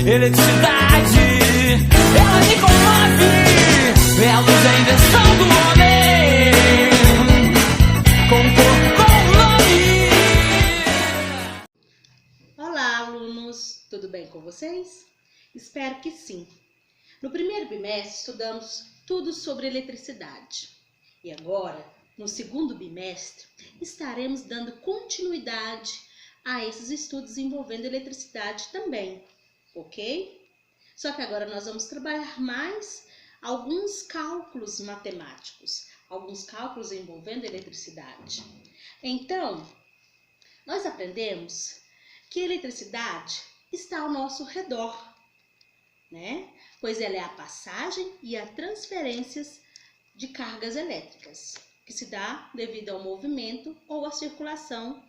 Eletricidade, ela me comove. É a luz, a invenção do homem, com corpo, com nome. Olá, alunos! Tudo bem com vocês? Espero que sim. No primeiro bimestre, estudamos tudo sobre eletricidade. E agora, no segundo bimestre, estaremos dando continuidade a esses estudos envolvendo eletricidade também, ok? Só que agora nós vamos trabalhar mais alguns cálculos matemáticos, alguns cálculos envolvendo eletricidade. Então, nós aprendemos que a eletricidade está ao nosso redor, né? Pois ela é a passagem e a transferências de cargas elétricas, que se dá devido ao movimento ou à circulação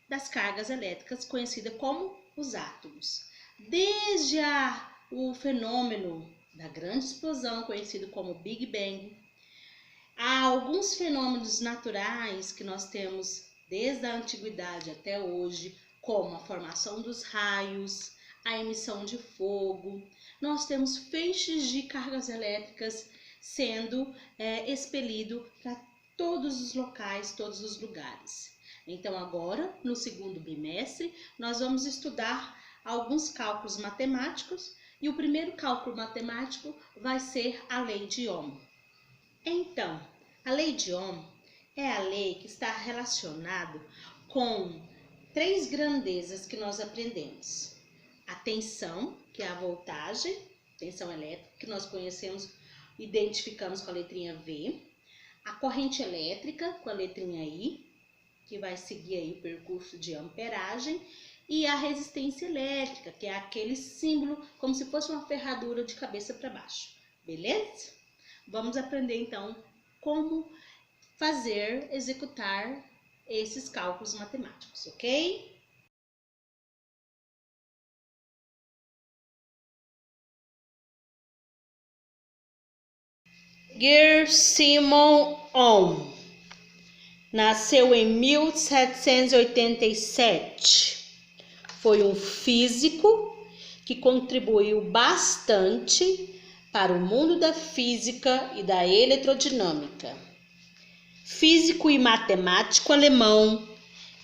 das cargas elétricas, conhecida como os átomos. Desde o fenômeno da grande explosão, conhecido como Big Bang, há alguns fenômenos naturais que nós temos desde a antiguidade até hoje, como a formação dos raios, a emissão de fogo. Nós temos feixes de cargas elétricas sendo expelido para todos os locais, todos os lugares. Então agora, no segundo bimestre, nós vamos estudar alguns cálculos matemáticos e o primeiro cálculo matemático vai ser a lei de Ohm. Então, a lei de Ohm é a lei que está relacionada com três grandezas que nós aprendemos. A tensão, que é a voltagem, tensão elétrica, que nós conhecemos, identificamos com a letrinha V. A corrente elétrica, com a letrinha I, que vai seguir aí o percurso de amperagem. E a resistência elétrica, que é aquele símbolo como se fosse uma ferradura de cabeça para baixo. Beleza? Vamos aprender então como executar esses cálculos matemáticos, ok? Georg Simon Ohm nasceu em 1787. Foi um físico que contribuiu bastante para o mundo da física e da eletrodinâmica. Físico e matemático alemão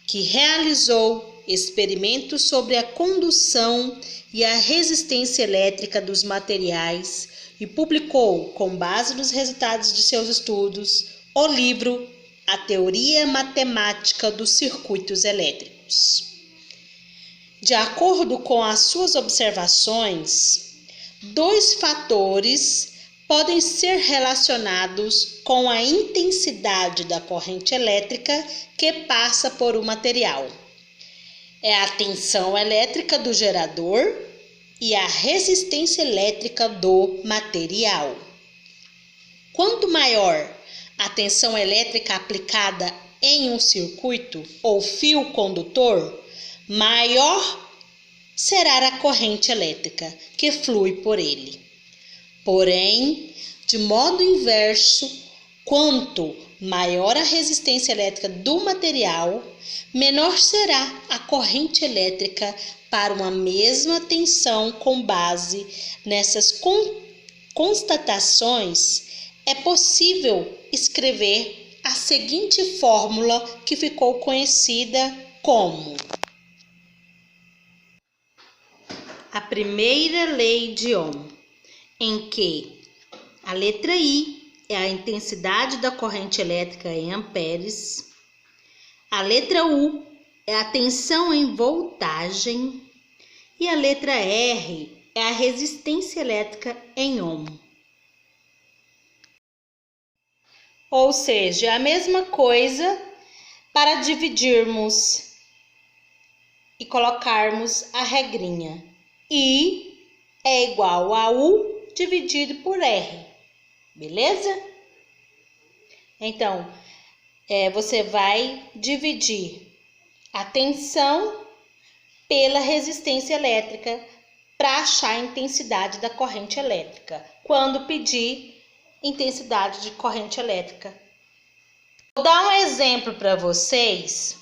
que realizou experimentos sobre a condução e a resistência elétrica dos materiais e publicou, com base nos resultados de seus estudos, o livro A Teoria Matemática dos Circuitos Elétricos. De acordo com as suas observações, dois fatores podem ser relacionados com a intensidade da corrente elétrica que passa por um material. É a tensão elétrica do gerador e a resistência elétrica do material. Quanto maior a tensão elétrica aplicada em um circuito ou fio condutor, maior será a corrente elétrica que flui por ele. Porém, de modo inverso, quanto maior a resistência elétrica do material, menor será a corrente elétrica para uma mesma tensão. Com base nessas constatações, é possível escrever a seguinte fórmula que ficou conhecida como a primeira lei de Ohm, em que a letra I é a intensidade da corrente elétrica em amperes, a letra U é a tensão em voltagem e a letra R é a resistência elétrica em Ohm. Ou seja, é a mesma coisa para dividirmos e colocarmos a regrinha. I é igual a U dividido por R, beleza? Então, você vai dividir a tensão pela resistência elétrica para achar a intensidade da corrente elétrica, quando pedir intensidade de corrente elétrica. Vou dar um exemplo para vocês.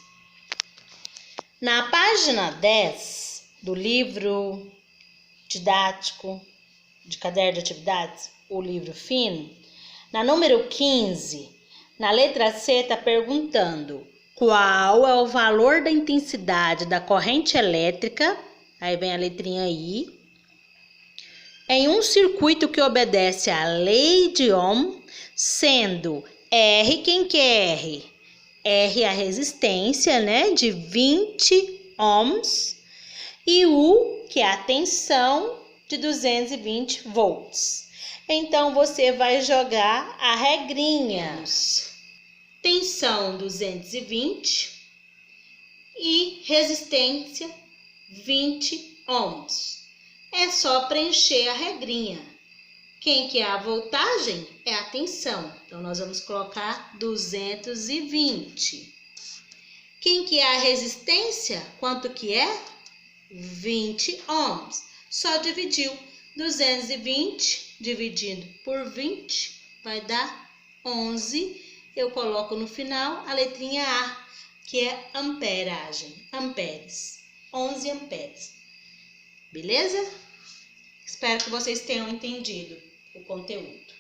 Na página 10 do livro didático, de caderno de atividades, o livro fino, na número 15, na letra C, está perguntando qual é o valor da intensidade da corrente elétrica, aí vem a letrinha I, em um circuito que obedece à lei de Ohm, sendo R, quem que é R? R é a resistência, né, de 20 ohms, e U, que é a tensão, de 220 volts. Então, você vai jogar a regrinha. Tensão 220 e resistência 20 ohms. É só preencher a regrinha. Quem que é a voltagem? É a tensão. Então, nós vamos colocar 220. Quem que é a resistência? Quanto que é? 20 ohms. Só dividiu 220 dividido por 20 vai dar 11. Eu coloco no final a letrinha A, que é amperagem, amperes, 11 amperes. Beleza? Espero que vocês tenham entendido o conteúdo.